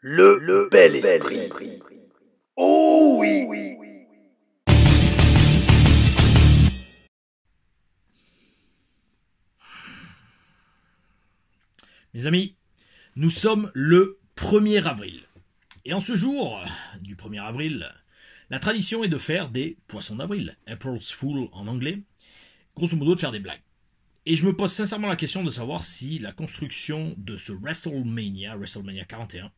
Le bel esprit. Oh oui. Mes amis, nous sommes le 1er avril. Et en ce jour du 1er avril, la tradition est de faire des poissons d'avril, April's Fool en anglais, grosso modo de faire des blagues. Et je me pose sincèrement la question de savoir si la construction de ce WrestleMania 41,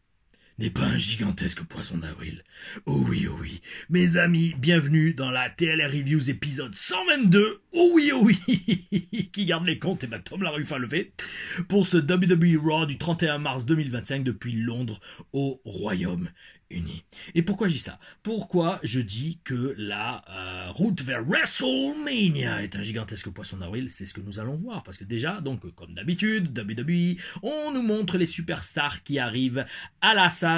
n'est pas un gigantesque poisson d'avril. Oh oui, mes amis, bienvenue dans la TLR Reviews épisode 122, oh oui, qui garde les comptes, et ben Tom Laruffe a levé, pour ce WWE Raw du 31 mars 2025 depuis Londres au Royaume-Uni. Et pourquoi je dis ça? Pourquoi je dis que la route vers WrestleMania est un gigantesque poisson d'avril? C'est ce que nous allons voir, parce que déjà, donc comme d'habitude, WWE, on nous montre les superstars qui arrivent à la salle,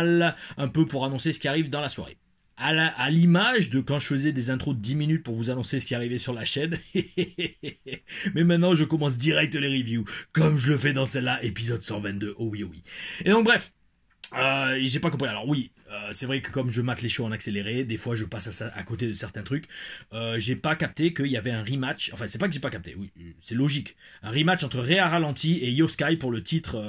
un peu pour annoncer ce qui arrive dans la soirée. À l'image de quand je faisais des intros de 10 minutes pour vous annoncer ce qui arrivait sur la chaîne. Mais maintenant, je commence direct les reviews, comme je le fais dans celle-là, épisode 122, oh oui. Et donc bref, j'ai pas compris. Alors oui, c'est vrai que comme je mate les shows en accéléré, des fois je passe à côté de certains trucs. J'ai pas capté qu'il y avait un rematch. Enfin, c'est pas que j'ai pas capté. Oui, c'est logique. Un rematch entre Rhea Ralenti et Io Sky pour le titre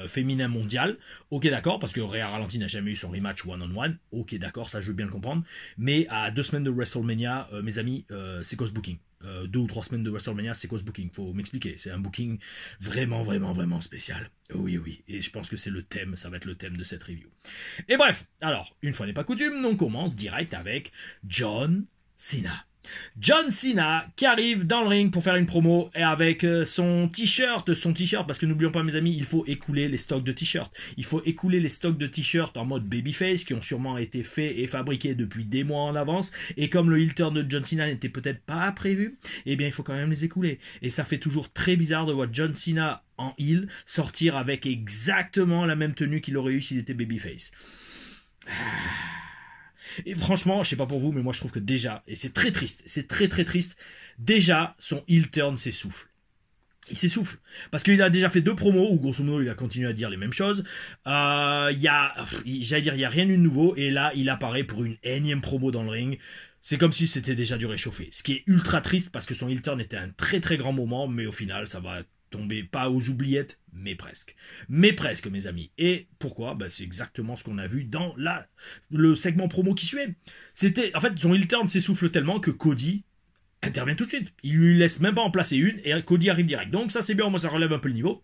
féminin mondial. Ok, d'accord, parce que Rhea Ralenti n'a jamais eu son rematch one-on-one. Ok, d'accord, ça je veux bien le comprendre. Mais à 2 semaines de WrestleMania, mes amis, c'est cause booking. 2 ou 3 semaines de WrestleMania, c'est cause booking. Faut m'expliquer. C'est un booking vraiment spécial. Oui. Et je pense que c'est le thème. Ça va être le thème de cette review. Et bref, alors, une fois n'est pas coutume, on commence direct avec John Cena. John Cena qui arrive dans le ring pour faire une promo et avec son t-shirt, parce que n'oublions pas mes amis, il faut écouler les stocks de t-shirts. Il faut écouler les stocks de t-shirts en mode babyface qui ont sûrement été faits et fabriqués depuis des mois en avance, et comme le heel turn de John Cena n'était peut-être pas prévu, eh bien il faut quand même les écouler. Et ça fait toujours très bizarre de voir John Cena en heel sortir avec exactement la même tenue qu'il aurait eu s'il était babyface. Et franchement, je sais pas pour vous, mais moi je trouve que déjà, et c'est très triste, déjà son heel turn s'essouffle. Il s'essouffle. Parce qu'il a déjà fait 2 promos où grosso modo il a continué à dire les mêmes choses. J'allais dire, il y a rien de nouveau, et là il apparaît pour une énième promo dans le ring. C'est comme si c'était déjà du réchauffé. Ce qui est ultra triste parce que son heel turn était un très grand moment, mais au final ça va tomber pas aux oubliettes, mais presque. Mais presque, mes amis. Et pourquoi? Bah, c'est exactement ce qu'on a vu dans le segment promo qui suivait. En fait, son heel turn s'essouffle tellement que Cody intervient tout de suite. Il lui laisse même pas en placer une, et Cody arrive direct. Donc ça c'est bien, moi ça relève un peu le niveau.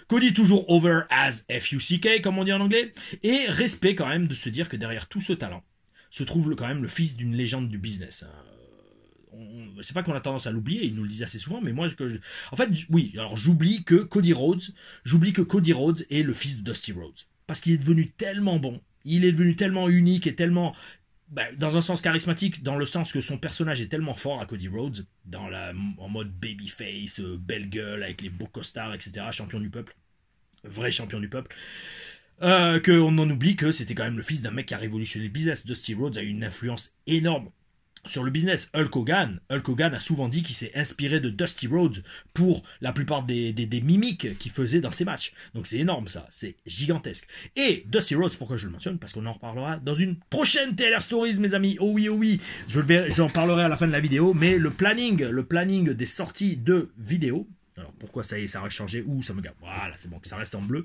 Cody toujours over as F-U-C-K, comme on dit en anglais, et respect quand même de se dire que derrière tout ce talent se trouve quand même le fils d'une légende du business. C'est pas qu'on a tendance à l'oublier, il nous le disait assez souvent, mais moi, en fait, oui, alors j'oublie que Cody Rhodes est le fils de Dusty Rhodes. Parce qu'il est devenu tellement bon, il est devenu tellement unique et tellement, dans un sens charismatique, dans le sens que son personnage est tellement fort à Cody Rhodes, en mode babyface, belle gueule, avec les beaux costards, etc., champion du peuple, vrai champion du peuple, qu'on en oublie que c'était quand même le fils d'un mec qui a révolutionné le business. Dusty Rhodes a eu une influence énorme sur le business. Hulk Hogan a souvent dit qu'il s'est inspiré de Dusty Rhodes pour la plupart des mimiques qu'il faisait dans ses matchs. Donc c'est énorme ça, c'est gigantesque. Et Dusty Rhodes, pourquoi je le mentionne? Parce qu'on en reparlera dans une prochaine TLR Stories, mes amis. Oh oui, j'en parlerai à la fin de la vidéo, mais le planning des sorties de vidéos. Alors pourquoi ça y est, ça a changé? Ça me gave. Voilà, c'est bon, que ça reste en bleu.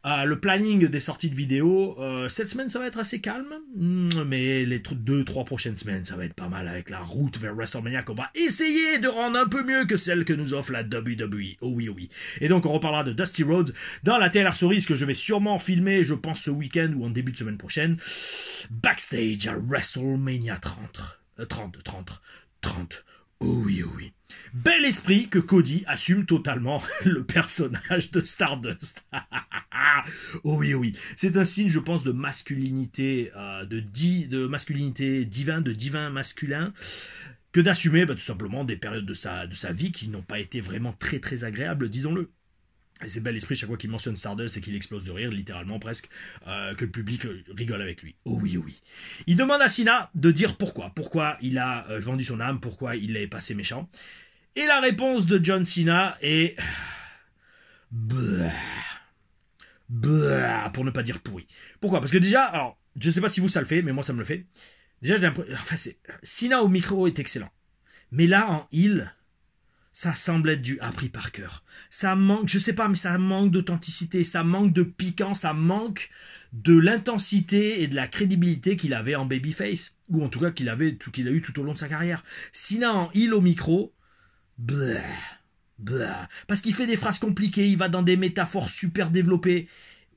Le planning des sorties de vidéos, cette semaine ça va être assez calme, mais les 2-3 prochaines semaines ça va être pas mal, avec la route vers WrestleMania qu'on va essayer de rendre un peu mieux que celle que nous offre la WWE. Oh oui. Et donc on reparlera de Dusty Rhodes dans la TLR Stories que je vais sûrement filmer, je pense, ce week-end ou en début de semaine prochaine, backstage à WrestleMania 30. Oh oui. Bel esprit que Cody assume totalement le personnage de Stardust. Oh oui. C'est un signe, je pense, de masculinité, de masculinité divin masculin, que d'assumer tout simplement des périodes de sa vie qui n'ont pas été vraiment très agréables, disons-le. Et c'est bel esprit chaque fois qu'il mentionne Stardust et qu'il explose de rire, littéralement presque, que le public rigole avec lui. Oh oui. Il demande à Cena de dire pourquoi il a vendu son âme, pourquoi il est passé méchant. Et la réponse de John Cena est... pour ne pas dire pourri. Pourquoi? Parce que déjà, alors, je sais pas si vous ça le fait, mais moi ça me le fait. Déjà, j'ai l'impression, enfin, Cena au micro est excellent. Mais là, en heel, ça semble être du appris par cœur. Ça manque, je sais pas, mais ça manque d'authenticité, ça manque de piquant, ça manque de l'intensité et de la crédibilité qu'il avait en babyface. Ou en tout cas qu'il a eu tout au long de sa carrière. Cena en heel au micro, parce qu'il fait des phrases compliquées, il va dans des métaphores super développées.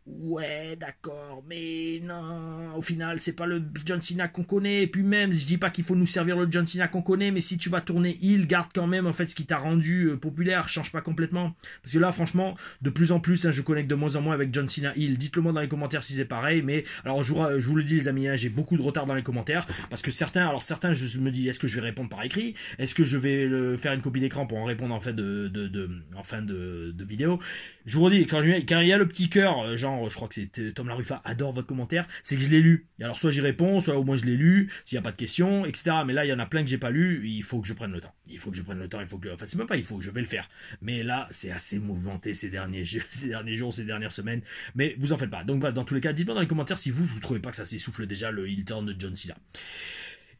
Ouais, d'accord, mais non, au final, c'est pas le John Cena qu'on connaît. Et puis même, je dis pas qu'il faut nous servir le John Cena qu'on connaît, mais si tu vas tourner heel, garde quand même en fait ce qui t'a rendu populaire, change pas complètement. Parce que là, franchement, de plus en plus, je connecte de moins en moins avec John Cena heel. Dites-le moi dans les commentaires si c'est pareil, mais alors je vous le dis les amis, j'ai beaucoup de retard dans les commentaires, parce que certains, je me dis, est-ce que je vais répondre par écrit? Est-ce que je vais faire une copie d'écran pour en répondre en fin de vidéo? Je vous redis, quand il y a le petit cœur, genre, je crois que c'est Tom Laruffa adore votre commentaire, c'est que je l'ai lu. Et alors, soit j'y réponds, soit au moins je l'ai lu, s'il n'y a pas de questions, etc. Mais là, il y en a plein que j'ai pas lu, il faut que je prenne le temps. Enfin, c'est même pas il faut, je vais le faire. Mais là, c'est assez mouvementé ces derniers jours, ces dernières semaines. Mais vous en faites pas. Donc, dans tous les cas, dites-moi dans les commentaires si vous trouvez pas que ça s'essouffle déjà le heel turn de John Cena.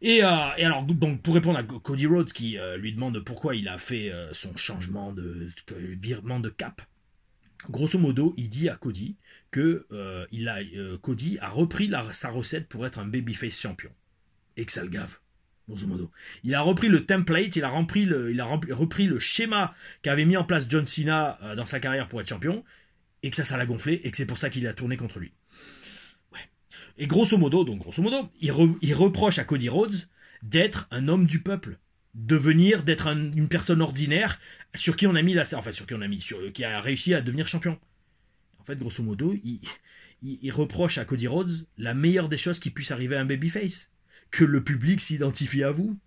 Et alors, donc, pour répondre à Cody Rhodes, qui lui demande pourquoi il a fait son changement virement de cap, grosso modo, il dit à Cody que Cody a repris sa recette pour être un babyface champion. Et que ça le gave, grosso modo. Il a repris le template, il a repris le schéma qu'avait mis en place John Cena dans sa carrière pour être champion, et que ça l'a gonflé, et que c'est pour ça qu'il a tourné contre lui. Ouais. Et grosso modo, il reproche à Cody Rhodes d'être un homme du peuple, d'être une personne ordinaire qui a réussi à devenir champion. En fait, grosso modo, il reproche à Cody Rhodes la meilleure des choses qui puisse arriver à un babyface, que le public s'identifie à vous.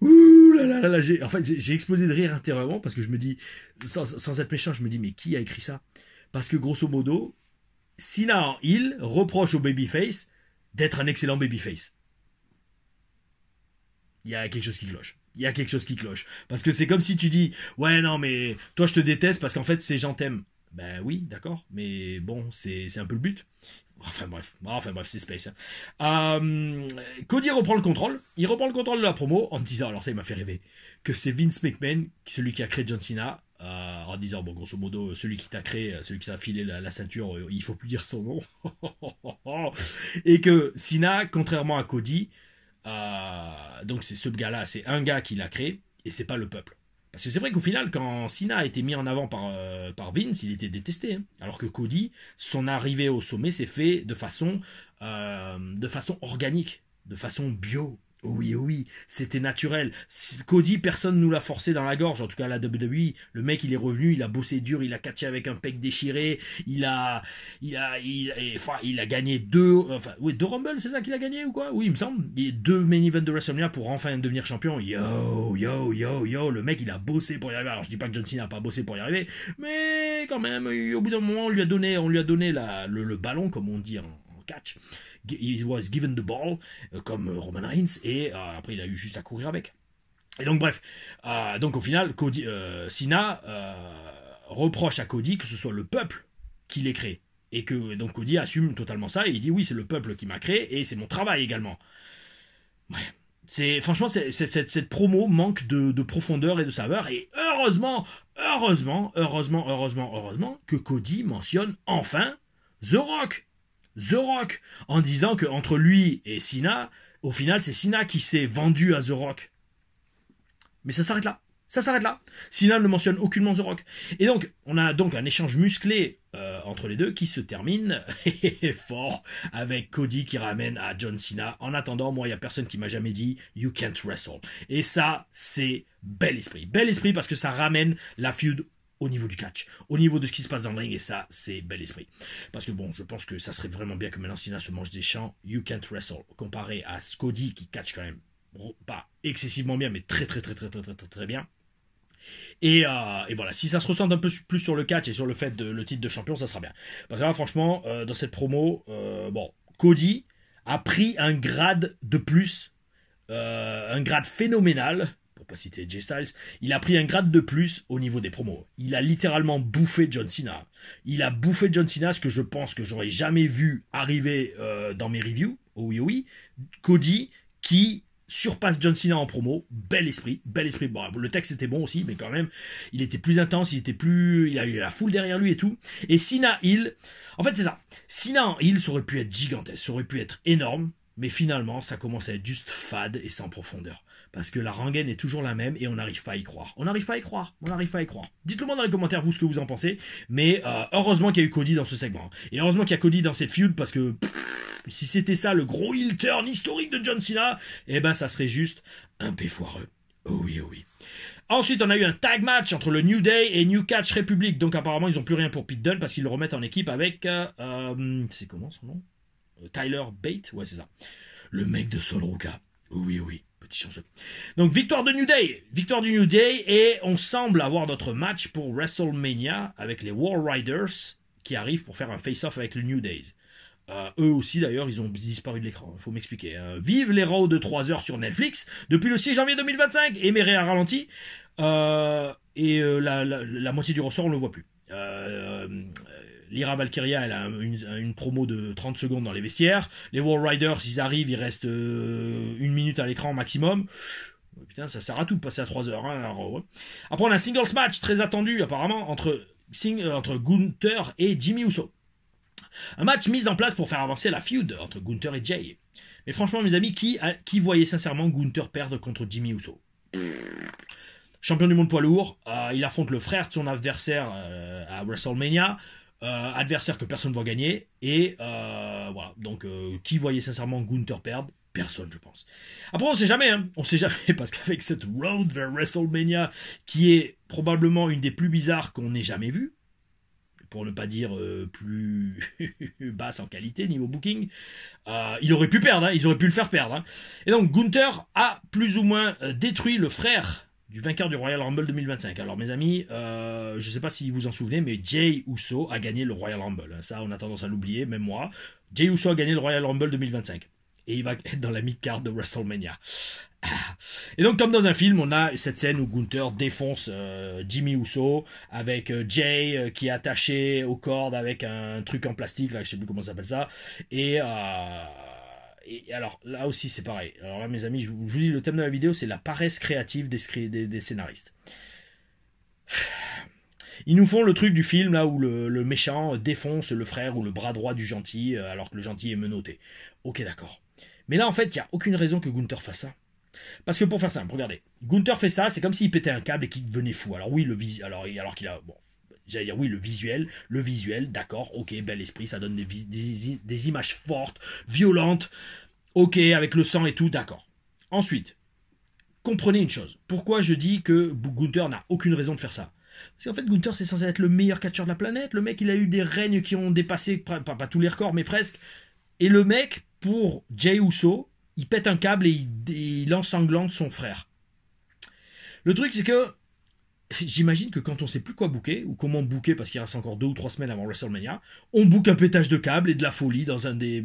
Ouh là là là, j'ai explosé de rire intérieurement parce que je me dis, sans être méchant, je me dis mais qui a écrit ça? Parce que grosso modo, Cena en heel reproche au babyface d'être un excellent babyface. Il y a quelque chose qui cloche. Parce que c'est comme si tu dis, ouais, non, mais toi, je te déteste parce qu'en fait, ces gens t'aiment. Ben oui, d'accord, mais bon, c'est un peu le but. Enfin bref, c'est space. Cody reprend le contrôle. Il reprend le contrôle de la promo en disant, alors ça, il m'a fait rêver, que c'est Vince McMahon, celui qui a créé John Cena, en disant, bon, grosso modo, celui qui t'a filé la ceinture, il faut plus dire son nom. Et que Cena, contrairement à Cody, donc c'est ce gars-là, c'est un gars qui l'a créé, et c'est pas le peuple. Parce que c'est vrai qu'au final, quand Cena a été mis en avant par Vince, il était détesté. Hein. Alors que Cody, son arrivée au sommet s'est fait de façon organique, de façon bio. Oh oui, c'était naturel. Cody, personne nous l'a forcé dans la gorge, en tout cas la WWE. Le mec, il est revenu, il a bossé dur, il a catché avec un pec déchiré, il a gagné deux Rumble, c'est ça qu'il a gagné ou quoi? Oui, il me semble. Et 2 main events de WrestleMania pour enfin devenir champion. Yo, le mec, il a bossé pour y arriver. Alors, je dis pas que John Cena n'a pas bossé pour y arriver, mais quand même, au bout d'un moment, on lui a donné le ballon, comme on dit en catch. He was given the ball, comme Roman Reigns, et après il a eu juste à courir avec. Et donc bref, donc au final, Cena reproche à Cody que ce soit le peuple qui l'ait créé. Et que donc Cody assume totalement ça, et il dit oui, c'est le peuple qui m'a créé, et c'est mon travail également. Ouais. Franchement, cette promo manque de profondeur et de saveur, et heureusement que Cody mentionne enfin The Rock, en disant que entre lui et Cena, au final, c'est Cena qui s'est vendu à The Rock. Mais ça s'arrête là. Cena ne mentionne aucunement The Rock. Et donc, on a donc un échange musclé entre les deux qui se termine fort avec Cody qui ramène à John Cena. En attendant, moi, il n'y a personne qui m'a jamais dit « You can't wrestle ». Et ça, c'est bel esprit. Bel esprit parce que ça ramène la feud au niveau du catch, au niveau de ce qui se passe dans le ring, et ça, c'est bel esprit. Parce que bon, je pense que ça serait vraiment bien que maintenant Cena se mange des chants You can't wrestle, comparé à Cody qui catch quand même pas excessivement bien, mais très bien. Et voilà, si ça se ressent un peu plus sur le catch et sur le fait de le titre de champion, ça sera bien. Parce que là, franchement, dans cette promo, Cody a pris un grade de plus, un grade phénoménal, pour pour pas citer AJ Styles, il a pris un grade de plus au niveau des promos. Il a littéralement bouffé John Cena. Il a bouffé John Cena, ce que je pense que j'aurais jamais vu arriver dans mes reviews. Oh oui, oh oui. Cody qui surpasse John Cena en promo, bel esprit. Bon, le texte était bon aussi, mais quand même, il était plus intense, il a eu la foule derrière lui et tout. Et Cena Hill, en fait c'est ça, Cena en Hill, ça aurait pu être gigantesque, ça aurait pu être énorme, mais finalement ça commence à être juste fade et sans profondeur. Parce que la rengaine est toujours la même et on n'arrive pas à y croire. On n'arrive pas à y croire. Dites-le moi dans les commentaires, vous, ce que vous en pensez. Mais heureusement qu'il y a eu Cody dans ce segment. Et heureusement qu'il y a Cody dans cette feud parce que si c'était ça le gros heel turn historique de John Cena, eh ben ça serait juste un peu foireux. Oh oui, oh oui. Ensuite, on a eu un tag match entre le New Day et New Catch Republic. Donc apparemment, ils n'ont plus rien pour Pete Dunne parce qu'ils le remettent en équipe avec... c'est comment son nom Tyler Bate. Ouais, c'est ça. Le mec de Sol Ruka. Oh oui, oh oui. Petit chanceux. Donc victoire du New Day et on semble avoir notre match pour WrestleMania avec les War Riders qui arrivent pour faire un face-off avec le New Days. Eux aussi d'ailleurs ils ont disparu de l'écran, faut m'expliquer. Vive les Raw de 3 heures sur Netflix depuis le 6 janvier 2025, éméré à ralenti la moitié du ressort on ne le voit plus. Lyra Valkyria elle a une promo de 30 secondes dans les vestiaires. Les War Riders ils arrivent, il reste 1 minute à l'écran maximum. Putain, ça sert à tout de passer à 3 heures. Hein, alors, ouais. Après on a un singles match très attendu apparemment entre Gunther et Jimmy Uso. Un match mis en place pour faire avancer la feud entre Gunther et Jay. Mais franchement mes amis, qui voyait sincèrement Gunther perdre contre Jimmy Uso? Champion du monde poids lourd, il affronte le frère de son adversaire à WrestleMania. Adversaire que personne ne va gagner et voilà, donc qui voyait sincèrement Gunther perdre? Personne, je pense. Après on sait jamais parce qu'avec cette road vers WrestleMania qui est probablement une des plus bizarres qu'on ait jamais vues, pour ne pas dire plus basse en qualité niveau booking, il aurait pu perdre, ils auraient pu le faire perdre. Et donc Gunther a plus ou moins détruit le frère du vainqueur du Royal Rumble 2025. Alors mes amis, je sais pas si vous en souvenez, mais Jey Uso a gagné le Royal Rumble. Ça, on a tendance à l'oublier, même moi. Jey Uso a gagné le Royal Rumble 2025. Et il va être dans la mid-card de WrestleMania. Et donc, comme dans un film, on a cette scène où Gunther défonce Jimmy Uso avec Jay qui est attaché aux cordes avec un truc en plastique, là, je sais plus comment ça s'appelle ça. Et alors, là aussi, c'est pareil. Alors là, mes amis, je vous dis, le thème de la vidéo, c'est la paresse créative des scénaristes. Ils nous font le truc du film, là, où le méchant défonce le frère ou le bras droit du gentil, alors que le gentil est menotté. Ok, d'accord. Mais là, en fait, il n'y a aucune raison que Gunther fasse ça. Parce que pour faire simple, regardez. Gunther fait ça, c'est comme s'il pétait un câble et qu'il devenait fou. Alors oui, alors qu'il a... Bon, j'allais dire oui, le visuel, d'accord, ok, bel esprit, ça donne des images fortes, violentes, ok, avec le sang et tout, d'accord. Ensuite, comprenez une chose. Pourquoi je dis que Gunther n'a aucune raison de faire ça? Parce qu'en fait, Gunther, c'est censé être le meilleur catcheur de la planète. Le mec, il a eu des règnes qui ont dépassé, pas tous les records, mais presque. Et le mec, pour Jey Uso, il pète un câble et il ensanglante son frère. Le truc, c'est que j'imagine que quand on sait plus quoi booker, ou comment booker parce qu'il reste encore 2 ou 3 semaines avant WrestleMania, on book un pétage de câble et de la folie dans un des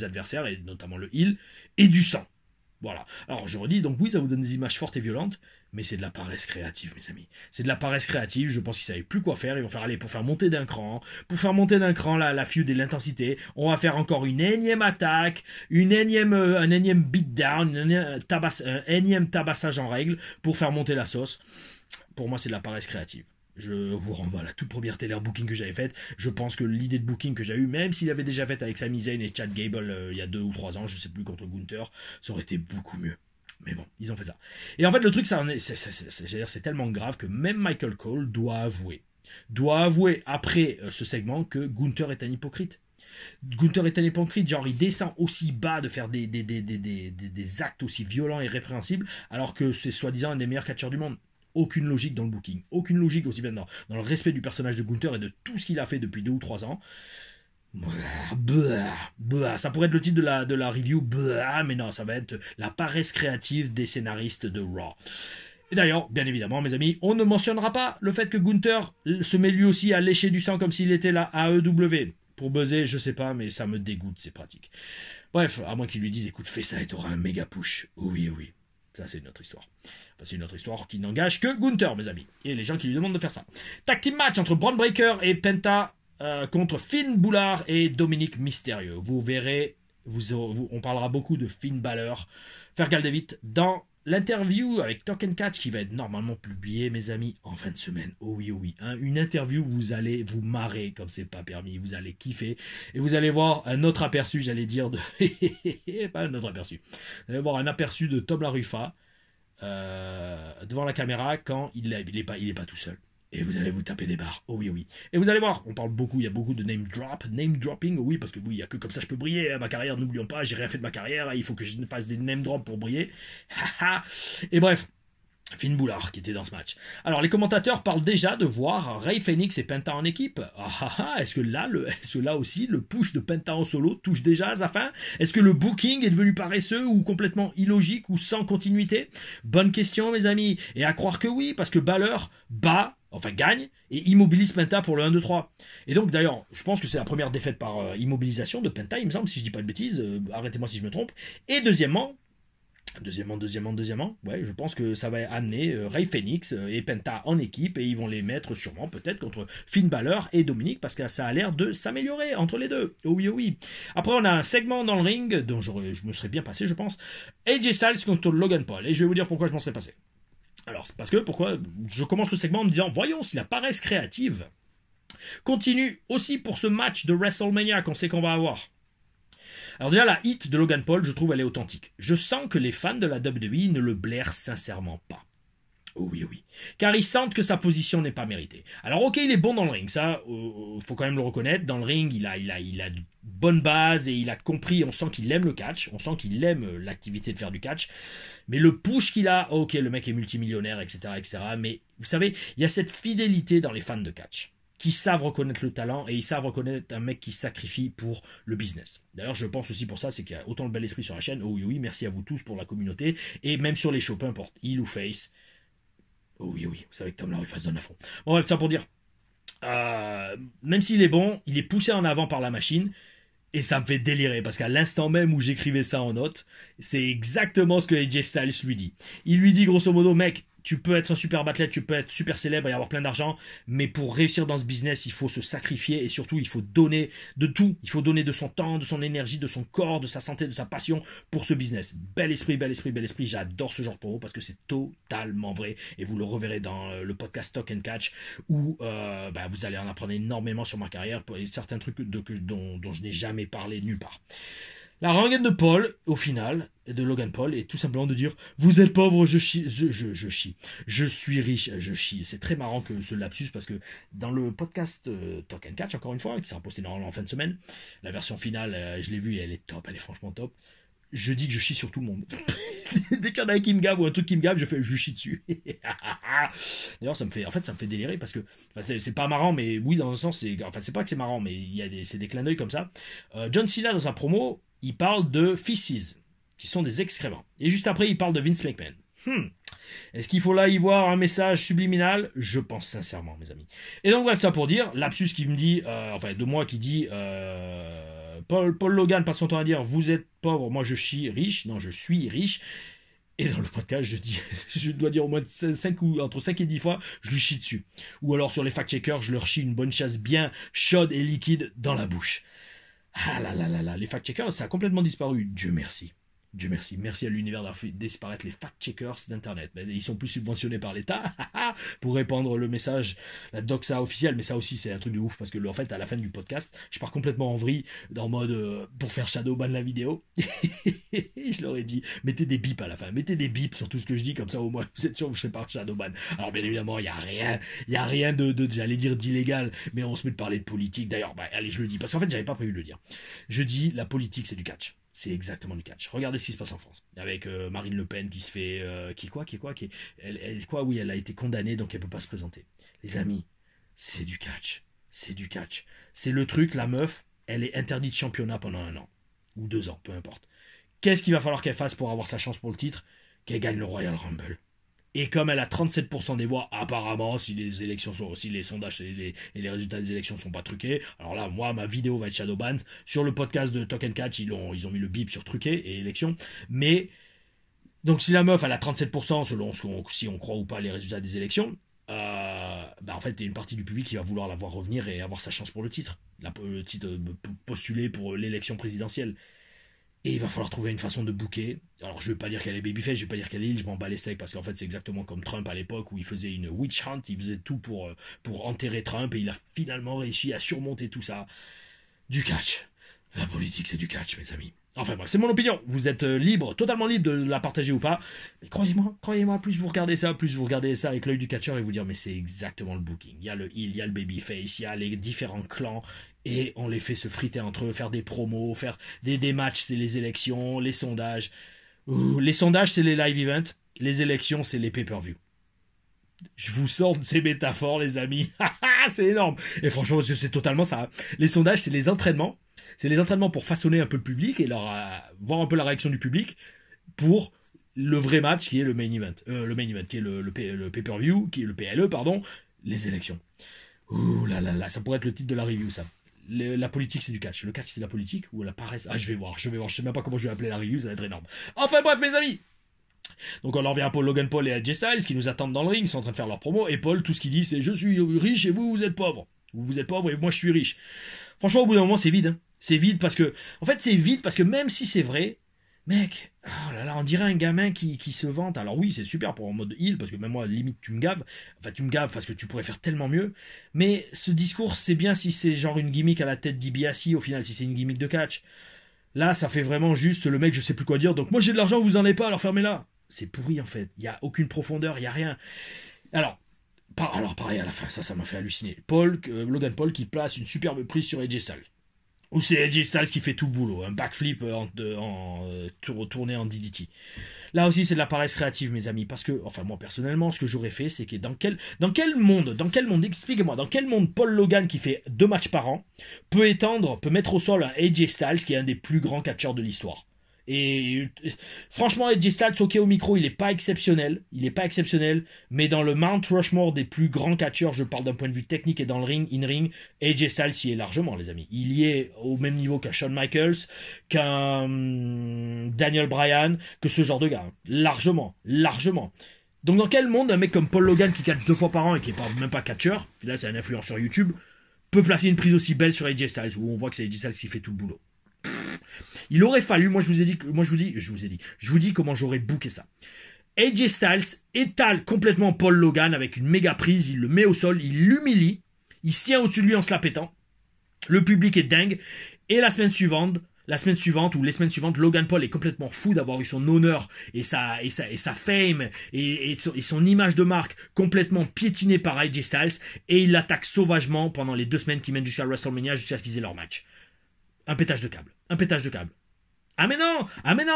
adversaires, et notamment le heel, et du sang. Voilà. Alors je redis, donc oui, ça vous donne des images fortes et violentes, mais c'est de la paresse créative, mes amis. C'est de la paresse créative, je pense qu'ils savaient plus quoi faire, ils vont faire, allez, pour faire monter d'un cran la feud et l'intensité, on va faire encore une énième attaque, un énième beatdown, un énième tabassage en règle, pour faire monter la sauce. Pour moi, c'est de la paresse créative. Je vous renvoie à la toute première télé booking que j'avais faite. Je pense que l'idée de booking que j'ai eue, même s'il avait déjà fait avec Sami Zayn et Chad Gable il y a 2 ou 3 ans, je sais plus, contre Gunther, ça aurait été beaucoup mieux. Mais bon, ils ont fait ça. Et en fait, le truc, c'est tellement grave que même Michael Cole doit avouer après ce segment que Gunther est un hypocrite. Gunther est un hypocrite, genre il descend aussi bas de faire des actes aussi violents et répréhensibles, alors que c'est soi-disant un des meilleurs catcheurs du monde. Aucune logique dans le booking, aucune logique aussi bien dans le respect du personnage de Gunther et de tout ce qu'il a fait depuis 2 ou 3 ans. Ça pourrait être le titre de la review, mais non, ça va être la paresse créative des scénaristes de Raw. Et d'ailleurs, bien évidemment, mes amis, on ne mentionnera pas le fait que Gunther se met lui aussi à lécher du sang comme s'il était la AEW. Pour buzzer, je sais pas, mais ça me dégoûte, c'est pratique. Bref, à moins qu'il lui dise, écoute, fais ça et t'auras un méga push. Oui, oui. Ça, c'est une autre histoire. Enfin, c'est une autre histoire qui n'engage que Gunther, mes amis. Et les gens qui lui demandent de faire ça. Tag team match entre Bron Breakker et Penta contre Finn Balor et Dominic Mysterio. Vous verrez, on parlera beaucoup de Finn Balor, Fergal David, dans l'interview avec Talk and Catch qui va être normalement publiée, mes amis, en fin de semaine. Oh oui, oh oui. Hein, une interview où vous allez vous marrer comme c'est pas permis. Vous allez kiffer. Et vous allez voir un autre aperçu, j'allais dire, de... pas un autre aperçu. Vous allez voir un aperçu de Tom LaRufa devant la caméra quand il est pas tout seul. Et vous allez vous taper des barres. Oh oui, oh oui. Et vous allez voir, on parle beaucoup, il y a beaucoup de name dropping, oh oui, parce que oui, il n'y a que comme ça je peux briller. Hein, ma carrière, n'oublions pas, j'ai rien fait de ma carrière, il faut que je fasse des name drops pour briller. Et bref, Finn Balor qui était dans ce match. Alors les commentateurs parlent déjà de voir Rey Fenix et Penta en équipe. Est-ce que là aussi le push de Penta en solo touche déjà à sa fin? Est-ce que le booking est devenu paresseux ou complètement illogique ou sans continuité? Bonne question, mes amis. Et à croire que oui, parce que Balor gagne et immobilise Penta pour le 1-2-3. Et donc d'ailleurs, je pense que c'est la première défaite par immobilisation de Penta, il me semble, si je dis pas de bêtises, arrêtez-moi si je me trompe. Et deuxièmement, ouais, je pense que ça va amener Rey Fenix et Penta en équipe et ils vont les mettre sûrement peut-être contre Finn Balor et Dominic parce que ça a l'air de s'améliorer entre les deux. Oh oui, oh oui. Après, on a un segment dans le ring dont je me serais bien passé, je pense. AJ Styles contre Logan Paul et je vais vous dire pourquoi je m'en serais passé. Alors, c'est parce que pourquoi je commence le segment en me disant voyons si la paresse créative continue aussi pour ce match de WrestleMania qu'on sait qu'on va avoir. Alors déjà, la hit de Logan Paul, je trouve, elle est authentique. Je sens que les fans de la WWE ne le blairent sincèrement pas. Oh oui, oui. Car ils sentent que sa position n'est pas méritée. Alors ok, il est bon dans le ring, ça, faut quand même le reconnaître. Dans le ring, il a de bonnes bases et il a compris, on sent qu'il aime le catch, on sent qu'il aime l'activité de faire du catch. Mais le push qu'il a, ok, le mec est multimillionnaire, etc., etc. Mais vous savez, il y a cette fidélité dans les fans de catch qui savent reconnaître le talent et ils savent reconnaître un mec qui sacrifie pour le business. D'ailleurs, je pense aussi pour ça, c'est qu'il y a autant de bel esprit sur la chaîne. Oh oui, oui, merci à vous tous pour la communauté. Et même sur les shows, peu importe, heel ou face. Oh oui, oui, vous savez que Tom LaRufa se donne à fond. Bon, bref, ça pour dire, même s'il est bon, il est poussé en avant par la machine. Et ça me fait délirer, parce qu'à l'instant même où j'écrivais ça en note, c'est exactement ce que AJ Styles lui dit. Il lui dit grosso modo, mec, tu peux être un super athlète, tu peux être super célèbre et avoir plein d'argent, mais pour réussir dans ce business, il faut se sacrifier et surtout, il faut donner de tout. Il faut donner de son temps, de son énergie, de son corps, de sa santé, de sa passion pour ce business. Bel esprit, bel esprit, bel esprit. J'adore ce genre de propos parce que c'est totalement vrai et vous le reverrez dans le podcast Talk and Catch où vous allez en apprendre énormément sur ma carrière et certains trucs dont je n'ai jamais parlé nulle part. La rengaine de Paul, au final, de Logan Paul, est tout simplement de dire « Vous êtes pauvre, je chie. Je chie. Je suis riche, je chie. » C'est très marrant que ce lapsus, parce que dans le podcast Talk and Catch, encore une fois, qui sera posté normalement en fin de semaine, la version finale, je l'ai vue et elle est top, elle est franchement top. Je dis que je chie sur tout le monde. Dès qu'il y en a un qui me gave ou un truc qui me gave, je chie dessus. D'ailleurs, ça me fait délirer parce que, c'est pas marrant, mais oui, dans un sens, c'est pas que c'est marrant, mais c'est des clins d'œil comme ça. John Cena, dans sa promo, il parle de feces, qui sont des excréments. Et juste après, il parle de Vince McMahon. Est-ce qu'il faut là y voir un message subliminal? Je pense sincèrement, mes amis. Et donc, bref, ça pour dire, lapsus qui me dit, de moi qui dit, Paul Logan passe son temps à dire, vous êtes pauvre, moi je suis riche. Non, je suis riche. Et dans le podcast, je dois dire au moins entre 5 et 10 fois, je lui chie dessus. Ou alors sur les fact-checkers, je leur chie une bonne chasse bien chaude et liquide dans la bouche. Ah là là là là, les fact-checkers, ça a complètement disparu. Dieu merci. Dieu merci. Merci à l'univers d'avoir fait disparaître les fact-checkers d'Internet. Mais ils sont plus subventionnés par l'État pour répandre le message, la doxa officielle. Mais ça aussi, c'est un truc de ouf parce que, en fait, à la fin du podcast, je pars complètement en vrille, en mode pour faire shadowban la vidéo. Je leur ai dit, mettez des bips à la fin. Mettez des bips sur tout ce que je dis, comme ça, au moins, vous êtes sûr que je fais pas shadowban. Alors, bien évidemment, il y a rien de j'allais dire d'illégal, mais on se met de parler de politique. D'ailleurs, allez, je le dis, parce qu'en fait, j'avais pas prévu de le dire. Je dis, la politique, c'est du catch. C'est exactement du catch. Regardez ce qui se passe en France. Avec Marine Le Pen qui se fait... elle a été condamnée, donc elle peut pas se présenter. Les amis, c'est du catch. C'est du catch. C'est le truc, la meuf, elle est interdite de championnat pendant 1 an. Ou 2 ans, peu importe. Qu'est-ce qu'il va falloir qu'elle fasse pour avoir sa chance pour le titre? Qu'elle gagne le Royal Rumble. Et comme elle a 37% des voix, apparemment, si les sondages et les résultats des élections sont pas truqués, alors là, moi, ma vidéo va être shadowbanned. Sur le podcast de Talk and Catch, ils ont mis le bip sur truqué et élection. Mais Donc si la meuf elle a 37% selon si on croit ou pas les résultats des élections, en fait il y a une partie du public qui va vouloir la voir revenir et avoir sa chance pour le titre. Le titre postulé pour l'élection présidentielle. Et il va falloir trouver une façon de booker. Alors je vais pas dire qu'elle est babyface, je vais pas dire qu'elle est heel, je m'en bats les steaks parce qu'en fait c'est exactement comme Trump à l'époque où il faisait une witch hunt, il faisait tout pour enterrer Trump et il a finalement réussi à surmonter tout ça. Du catch. La politique c'est du catch mes amis. Enfin bref, c'est mon opinion. Vous êtes libre, totalement libre de la partager ou pas. Mais croyez-moi, plus vous regardez ça avec l'œil du catcheur et vous dire mais c'est exactement le booking. Il y a le heel, il y a le babyface, il y a les différents clans et on les fait se friter entre eux, faire des promos, faire des matchs, c'est les élections, les sondages. Les sondages c'est les live events, les élections c'est les pay-per-view. Je vous sors de ces métaphores les amis. C'est énorme. Et franchement c'est totalement ça. Les sondages c'est les entraînements. C'est les entraînements pour façonner un peu le public et voir un peu la réaction du public pour le vrai match qui est le main event. Le main event qui est le pay-per-view, qui est le PLE, pardon, les élections. Ouh là là là, ça pourrait être le titre de la review ça. La politique c'est du catch. Le catch c'est la politique ou la paresse. Ah je vais voir. Je sais même pas comment je vais appeler la review, ça va être énorme. Enfin bref mes amis. Donc on en revient à Logan Paul et AJ Styles qui nous attendent dans le ring, ils sont en train de faire leur promo et Paul tout ce qu'il dit c'est je suis riche et vous êtes pauvre. Vous êtes pauvre et moi je suis riche. Franchement au bout d'un moment c'est vide. Hein. C'est vide parce que même si c'est vrai, mec, oh là là, on dirait un gamin qui se vante. Alors oui, c'est super pour en mode heal, parce que même moi, limite, tu me gaves. Enfin, tu me gaves parce que tu pourrais faire tellement mieux. Mais ce discours, c'est bien si c'est genre une gimmick à la tête d'Ibiassi, au final, si c'est une gimmick de catch. Là, ça fait vraiment juste le mec, je sais plus quoi dire, donc moi j'ai de l'argent, vous en avez pas, alors fermez-la. C'est pourri, en fait. Il y a aucune profondeur, il y a rien. Alors pareil, à la fin, ça m'a fait halluciner. Logan Paul qui place une superbe prise sur AJ Styles. Ou c'est AJ Styles qui fait tout le boulot, un backflip tourné en DDT. Là aussi c'est de la paresse créative mes amis, parce que, enfin moi personnellement, ce que j'aurais fait, c'est que dans quel monde, expliquez-moi, dans quel monde Paul Logan qui fait 2 matchs par an peut mettre au sol un AJ Styles qui est un des plus grands catcheurs de l'histoire. Et franchement AJ Styles ok au micro il est pas exceptionnel, mais dans le Mount Rushmore des plus grands catcheurs, je parle d'un point de vue technique et dans le ring, in-ring, AJ Styles y est largement les amis, il y est au même niveau qu'un Shawn Michaels, qu'un Daniel Bryan, que ce genre de gars, largement. Donc dans quel monde un mec comme Paul Logan qui catch 2 fois par an et qui est même pas catcheur, là c'est un influenceur YouTube, peut placer une prise aussi belle sur AJ Styles où on voit que c'est AJ Styles qui fait tout le boulot. Il aurait fallu, je vous dis comment j'aurais booké ça. AJ Styles étale complètement Paul Logan avec une méga prise, il le met au sol, il l'humilie, il se tient au-dessus de lui en se la pétant. Le public est dingue. Et la semaine suivante, ou les semaines suivantes, Logan Paul est complètement fou d'avoir eu son honneur et sa fame et son image de marque complètement piétinée par AJ Styles et il l'attaque sauvagement pendant les 2 semaines qui mènent jusqu'à WrestleMania jusqu'à ce qu'ils aient leur match. Un pétage de câble. Ah mais non,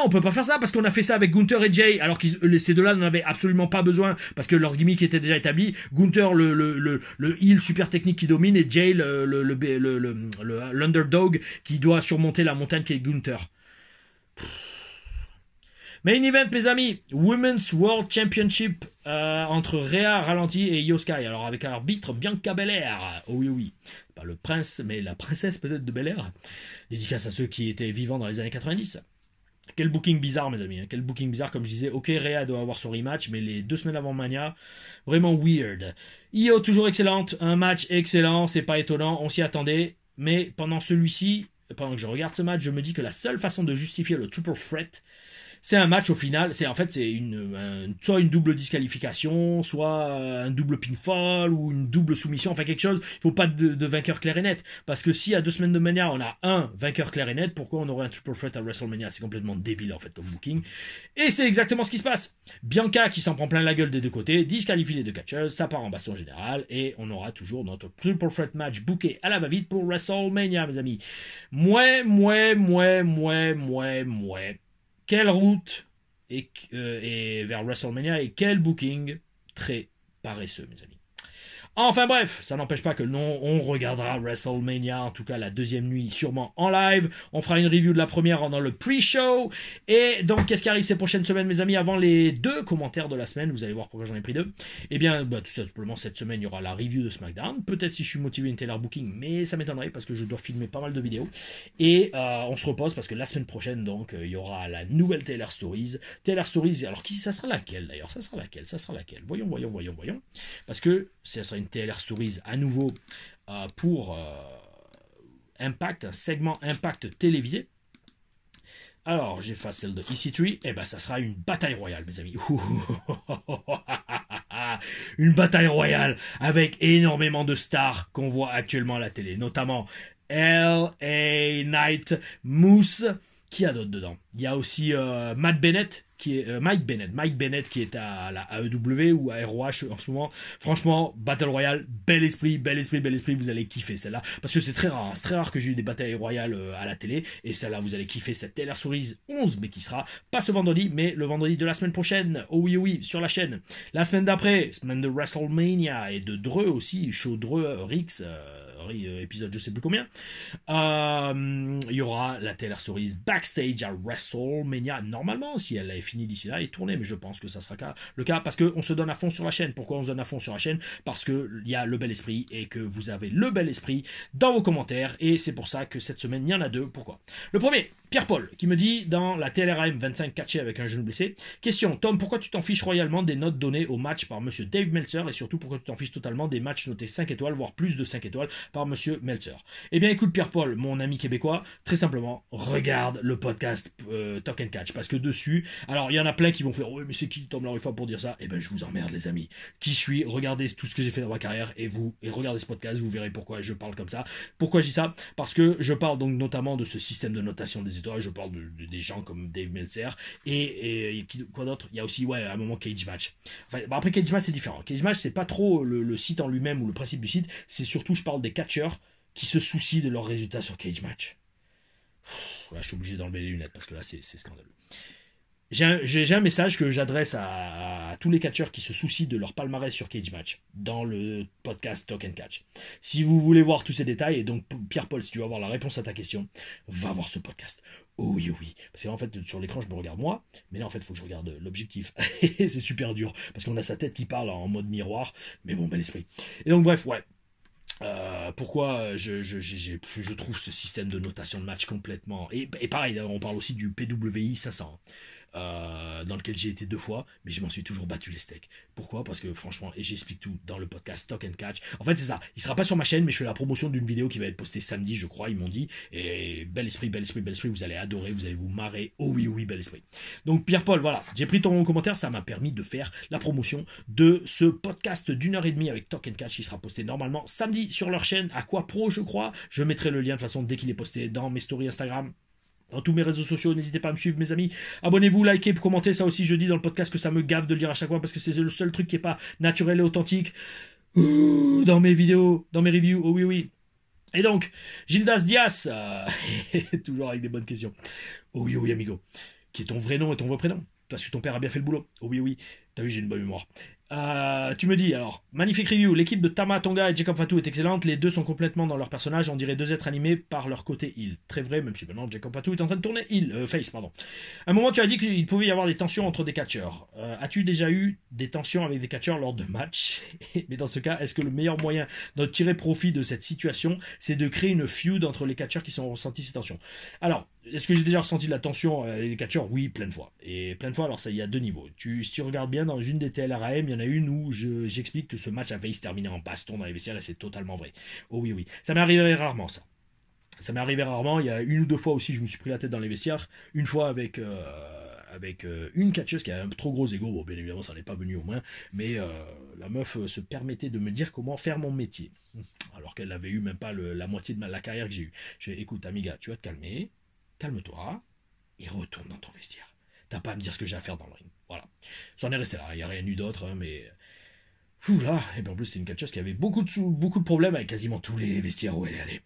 on peut pas faire ça parce qu'on a fait ça avec Gunther et Jay alors que ces deux-là n'en avaient absolument pas besoin parce que leur gimmick était déjà établi. Gunther le heel super technique qui domine et Jay l'underdog qui doit surmonter la montagne qui est Gunther. Main event mes amis, Women's World Championship entre Rhea Ralenti et Io Sky. Alors avec un arbitre Bianca Belair. Oh oui. Pas le prince mais la princesse peut-être de Belair. Dédicace à ceux qui étaient vivants dans les années 90. Quel booking bizarre mes amis, quel booking bizarre comme je disais. Ok Rhea doit avoir son rematch mais les 2 semaines avant Mania, vraiment weird. Io toujours excellente, un match excellent, c'est pas étonnant, on s'y attendait. Mais pendant celui-ci, pendant que je regarde ce match, je me dis que la seule façon de justifier le triple threat, c'est un match au final, c'est soit une double disqualification, soit un double pinfall ou une double soumission, enfin quelque chose. Il faut pas de vainqueur clair et net, parce que si à 2 semaines de Mania on a un vainqueur clair et net, pourquoi on aurait un triple threat à WrestleMania? C'est complètement débile en fait comme booking. Et c'est exactement ce qui se passe. Bianca qui s'en prend plein la gueule des 2 côtés, disqualifie les 2 catcheuses, ça part en baston général et on aura toujours notre triple threat match booké à la va-vite pour WrestleMania mes amis. Mouais. Quelle route et vers WrestleMania et quel booking très paresseux mes amis. Enfin bref, ça n'empêche pas que non, on regardera WrestleMania, en tout cas la deuxième nuit, sûrement en live. On fera une review de la première dans le pre-show. Et donc, qu'est-ce qui arrive ces prochaines semaines, mes amis, avant les 2 commentaires de la semaine? Vous allez voir pourquoi j'en ai pris 2. Eh bien, tout simplement, cette semaine, il y aura la review de SmackDown. Peut-être si je suis motivé une Taylor Booking, mais ça m'étonnerait parce que je dois filmer pas mal de vidéos. Et on se repose parce que la semaine prochaine, donc, il y aura la nouvelle Taylor Stories. Taylor Stories, alors ça sera laquelle d'ailleurs? Ça sera laquelle? Voyons. Parce que ça sera une TLR Stories à nouveau pour Impact, un segment Impact télévisé. Alors, j'efface celle de EC3, et ben ça sera une bataille royale, mes amis. Une bataille royale avec énormément de stars qu'on voit actuellement à la télé, notamment L.A. Knight, Moose. Qui a d'autres dedans? Il y a aussi Mike Bennett qui est à la AEW ou à ROH en ce moment. Franchement, Battle Royale, bel esprit, vous allez kiffer celle-là. Parce que c'est très rare, c'est très rare que j'ai eu des batailles royales à la télé. Et celle-là, vous allez kiffer cette Taylor Stories 11, mais qui sera pas ce vendredi, mais le vendredi de la semaine prochaine. Oh oui, sur la chaîne. La semaine d'après, semaine de WrestleMania et de Dreux aussi, show Dreux, Rix, épisode je sais plus combien. Il y aura la Taylor Stories backstage à WrestleMania, normalement, si elle est finie d'ici là et tournée, mais je pense que ça sera le cas parce qu'on se donne à fond sur la chaîne. Pourquoi on se donne à fond sur la chaîne? Parce qu'il y a le bel esprit et que vous avez le bel esprit dans vos commentaires, et c'est pour ça que cette semaine il y en a 2. Pourquoi? Le premier, Pierre-Paul, qui me dit dans la TLRM 25 catché avec un genou blessé. Question, Tom, pourquoi tu t'en fiches royalement des notes données au match par monsieur Dave Meltzer, et surtout pourquoi tu t'en fiches totalement des matchs notés 5 étoiles, voire plus de 5 étoiles par monsieur Meltzer? Eh bien écoute Pierre-Paul, mon ami québécois, très simplement, regarde le podcast Talk and Catch, parce que dessus, alors il y en a plein qui vont faire, oui mais c'est qui Tom Larifa pour dire ça? Eh ben je vous emmerde les amis. Qui je suis? Regardez tout ce que j'ai fait dans ma carrière, et regardez ce podcast, vous verrez pourquoi je parle comme ça. Pourquoi je dis ça? Parce que je parle donc notamment de ce système de notation des étoiles, je parle des gens comme Dave Meltzer, et quoi d'autre? Il y a aussi, à un moment, Cage Match. Enfin, après Cage Match c'est différent. Cage Match c'est pas trop le site en lui-même ou le principe du site, c'est surtout, je parle des catcheurs qui se soucient de leurs résultats sur Cage Match. Là je suis obligé d'enlever les lunettes parce que là c'est scandaleux. J'ai un message que j'adresse à tous les catcheurs qui se soucient de leur palmarès sur Cage Match dans le podcast Talk and Catch. Si vous voulez voir tous ces détails, et donc Pierre-Paul, si tu veux avoir la réponse à ta question, va voir ce podcast. Oh oui. Parce qu'en fait, sur l'écran, je me regarde moi, mais là, en fait, il faut que je regarde l'objectif. C'est super dur, parce qu'on a sa tête qui parle en mode miroir, mais bon, bel esprit. Et donc, bref, pourquoi je trouve ce système de notation de match complètement... Et pareil, on parle aussi du PWI 500. Dans lequel j'ai été 2 fois, mais je m'en suis toujours battu les steaks. Pourquoi? Parce que franchement, et j'explique tout dans le podcast Talk and Catch. En fait, c'est ça. Il sera pas sur ma chaîne, mais je fais la promotion d'une vidéo qui va être postée samedi, je crois, ils m'ont dit. Et bel esprit, vous allez adorer, vous allez vous marrer. Oh oui, bel esprit. Donc Pierre-Paul, voilà, j'ai pris ton commentaire, ça m'a permis de faire la promotion de ce podcast d'1h30 avec Talk and Catch qui sera posté normalement samedi sur leur chaîne Aqua Pro, je crois. Je mettrai le lien de toute façon dès qu'il est posté dans mes stories Instagram. Dans tous mes réseaux sociaux, n'hésitez pas à me suivre, mes amis. Abonnez-vous, likez, commentez. Ça aussi, je dis dans le podcast que ça me gave de le dire à chaque fois parce que c'est le seul truc qui est pas naturel et authentique dans mes vidéos, dans mes reviews. Oh oui. Et donc, Gildas Diaz, toujours avec des bonnes questions. Oh oui, amigo. Qui est ton vrai nom et ton vrai prénom? Parce que ton père a bien fait le boulot. Oh oui. T'as vu, j'ai une bonne mémoire. Tu me dis, alors, magnifique review, l'équipe de Tama Tonga et Jacob Fatu est excellente, les deux sont complètement dans leur personnage, on dirait 2 êtres animés par leur côté heel. Très vrai, même si maintenant Jacob Fatu est en train de tourner face, pardon. À un moment, tu as dit qu'il pouvait y avoir des tensions entre des catcheurs. As-tu déjà eu des tensions avec des catcheurs lors de matchs? Mais dans ce cas, est-ce que le meilleur moyen de tirer profit de cette situation, c'est de créer une feud entre les catcheurs qui ont ressenti ces tensions? Alors, est-ce que j'ai déjà ressenti de la tension avec des catcheurs? Oui, plein de fois. Et plein de fois, alors ça, il y a 2 niveaux. Si tu regardes bien, dans une des TLRAM, il y en a une où j'explique que ce match a failli se terminer en baston dans les vestiaires, et c'est totalement vrai. Oh oui. Ça m'est arrivé rarement, ça. Ça m'est arrivé rarement. Il y a 1 ou 2 fois aussi, je me suis pris la tête dans les vestiaires. Une fois avec une catcheuse qui a un trop gros ego. Bon, bien évidemment, ça n'est pas venu au moins. Mais la meuf se permettait de me dire comment faire mon métier. Alors qu'elle n'avait eu même pas la moitié de la carrière que j'ai eue. Je dis, écoute, amiga, tu vas te calmer. Calme-toi et retourne dans ton vestiaire. T'as pas à me dire ce que j'ai à faire dans le ring. Voilà. Ça en est resté là. Il n'y a rien eu d'autre, mais... Fou là. Et bien en plus, c'était une catcheuse qui avait beaucoup de problèmes avec quasiment tous les vestiaires où elle est allée.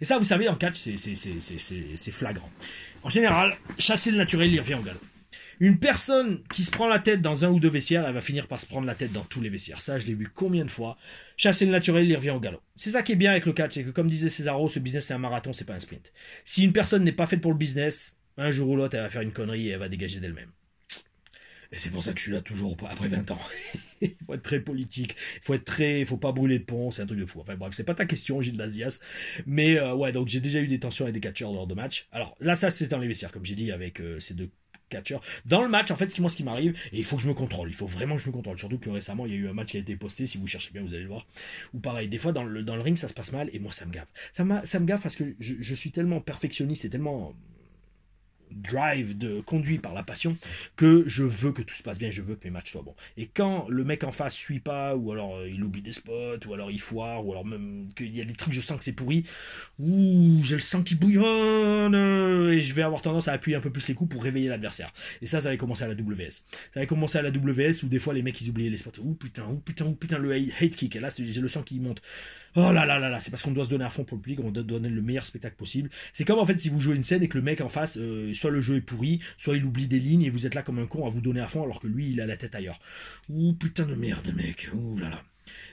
Et ça, vous savez, en catch, c'est flagrant. En général, chasser le naturel, il revient au galop. Une personne qui se prend la tête dans un ou deux vestiaires, elle va finir par se prendre la tête dans tous les vestiaires. Ça, je l'ai vu combien de fois. Chasser le naturel, il revient au galop. C'est ça qui est bien avec le catch, c'est que comme disait Cesaro, ce business c'est un marathon, c'est pas un sprint. Si une personne n'est pas faite pour le business, un jour ou l'autre, elle va faire une connerie et elle va dégager d'elle-même. Et c'est pour ça que je suis là toujours après 20 ans. Il faut être très politique, il faut pas brûler de pont, c'est un truc de fou. Enfin bref, c'est pas ta question, Gilles Dazias. Mais ouais, donc j'ai déjà eu des tensions avec des catcheurs lors de matchs. Alors là, ça c'est dans les vestiaires, comme j'ai dit, avec ces deux catcheurs. Dans le match, en fait, ce qui m'arrive, et il faut que je me contrôle, il faut vraiment que je me contrôle. Surtout que récemment, il y a eu un match qui a été posté, si vous cherchez bien, vous allez le voir. Ou pareil, des fois, dans le ring, ça se passe mal, et moi, ça me gave. Ça me gave parce que je suis tellement perfectionniste et tellement conduit par la passion, que je veux que tout se passe bien, je veux que mes matchs soient bons. Et quand le mec en face suit pas, ou alors il oublie des spots, ou alors il foire, ou alors même qu'il y a des trucs, je sens que c'est pourri, ou j'ai le sang qui bouillonne, et je vais avoir tendance à appuyer un peu plus les coups pour réveiller l'adversaire. Et ça avait commencé à la WS. Ça avait commencé à la WS, où des fois les mecs ils oubliaient les spots. Ouh putain, le hate kick, et là j'ai le sang qui monte. Oh là là là là, c'est parce qu'on doit se donner à fond pour le public, on doit donner le meilleur spectacle possible. C'est comme en fait si vous jouez une scène et que le mec en face, soit le jeu est pourri, soit il oublie des lignes et vous êtes là comme un con à vous donner à fond alors que lui il a la tête ailleurs. Ouh putain de merde mec, ouh là là.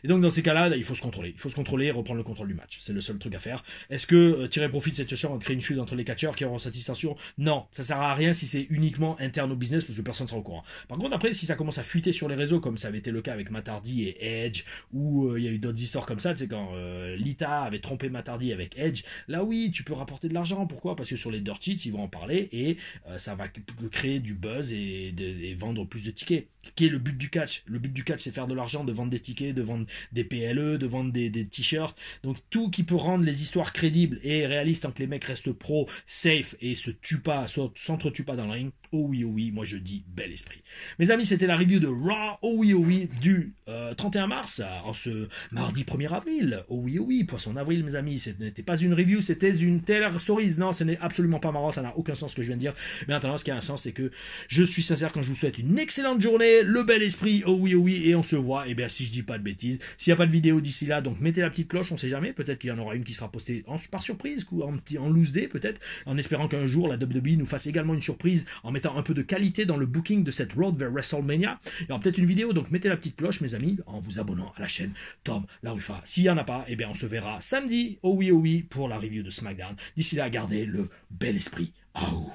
Et donc dans ces cas-là, il faut se contrôler et reprendre le contrôle du match. C'est le seul truc à faire. Est-ce que tirer profit de cette situation et créer une fuite entre les catcheurs qui auront satisfaction? Non, ça sert à rien si c'est uniquement interne au business parce que personne ne sera au courant. Par contre après, si ça commence à fuiter sur les réseaux comme ça avait été le cas avec Matt Hardy et Edge, ou il y a eu d'autres histoires comme ça, tu sais quand Lita avait trompé Matt Hardy avec Edge, là oui, tu peux rapporter de l'argent. Pourquoi? Parce que sur les dirt sheets, ils vont en parler et ça va créer du buzz et vendre plus de tickets. Qui est le but du catch? Le but du catch, c'est faire de l'argent, de vendre des tickets, de vendre des PLE, de vendre des t-shirts. Donc tout qui peut rendre les histoires crédibles et réalistes tant que les mecs restent pro, safe et se tuent pas, s'entretuent pas dans le ring. Oh oui, moi je dis bel esprit. Mes amis, c'était la review de Raw, oh oui, du 31 mars, en ce mardi 1er avril. Oh oui, poisson d'avril, mes amis. Ce n'était pas une review, c'était une Taylor Stories. Non, ce n'est absolument pas marrant, ça n'a aucun sens ce que je viens de dire. Mais maintenant, ce qui a un sens, c'est que je suis sincère quand je vous souhaite une excellente journée, le bel esprit, oh oui, et on se voit, et bien si je dis pas de bêtises, s'il n'y a pas de vidéo d'ici là, donc mettez la petite cloche, on sait jamais, peut-être qu'il y en aura une qui sera postée par surprise, ou en loose day peut-être, en espérant qu'un jour la WWE nous fasse également une surprise en mettant un peu de qualité dans le booking de cette road vers WrestleMania. Il y aura peut-être une vidéo, donc mettez la petite cloche mes amis, en vous abonnant à la chaîne Tom Larufa. S'il n'y en a pas, et bien on se verra samedi, oh oui, pour la review de SmackDown. D'ici là, gardez le bel esprit. Aouh.